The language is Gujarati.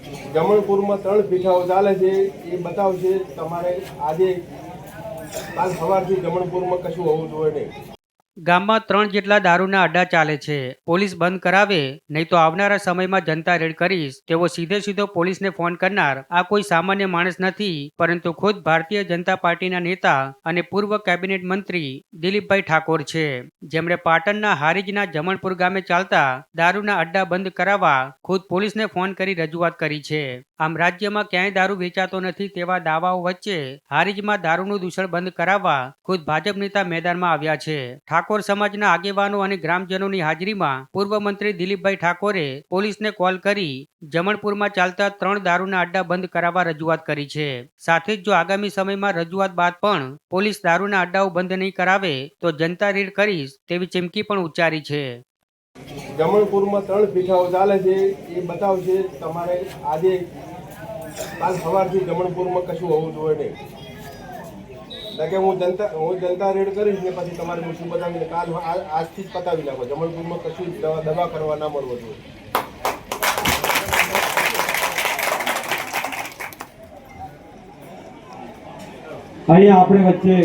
જમણપુરમાં 3 પીઠાઓ ચાલે છે એ બતાવશે તમારે આજે કાલ સવારથી જમણપુરમાં કશું હોવું જોઈએ નહીં। ગામમાં 3 જેટલા દારૂના અડ્ડા ચાલે છે। પોલીસ બંધ કરાવે નહીં તો આવનારા સમયમાં જનતા રેડ કરીશ તેવો સીધો પોલીસને ફોન કરનાર આ કોઈ સામાન્ય માણસ નથી, પરંતુ ખુદ ભારતીય જનતા પાર્ટીના નેતા અને પૂર્વ કેબિનેટ મંત્રી દિલીપભાઈ ઠાકોર છે, જેમણે પાટણના હારીજના જમણપુર ગામે ચાલતા દારૂના અડ્ડા બંધ કરાવવા ખુદ પોલીસને ફોન કરી રજૂઆત કરી છે। આમ રાજ્યમાં ક્યાંય દારૂ વેચાતો નથી તેવા દાવાઓ વચ્ચે હારીજમાં દારૂનું દૂષણ બંધ કરાવવા ખુદ ભાજપ નેતા મેદાનમાં આવ્યા છે। ઠાકોર સમાજના આગેવાનો અને ગ્રામજનોની હાજરીમાં પૂર્વ મંત્રી દિલીપભાઈ ઠાકોરે પોલીસને કોલ કરી જમણપુરમાં ચાલતા 3 દારૂના અડ્ડા બંધ કરાવવા રજૂઆત કરી છે। સાથે જ જો આગામી સમયમાં રજૂઆત બાદ પણ પોલીસ દારૂના અડ્ડાઓ બંધ નહીં કરાવે તો જનતા રેડ કરીશ તેવી ચીમકી પણ ઉચ્ચારી છે। જમણપુરમાં 3 પીઠાઓ ચાલે છે એ બતાવશે તમારે આજે કાલ સવારથી જમણપુરમાં કશું હોવું જોઈએ નહીં। કે હું જનતા રેડ કરીશ ને પછી તમારે હું બતાવીને કાલ આજથી જ પતાવી નાખો। જમણપુરમાં કશું દવા કરવા ના મળવો જોઈએ। અહીંયા આપણે વચ્ચે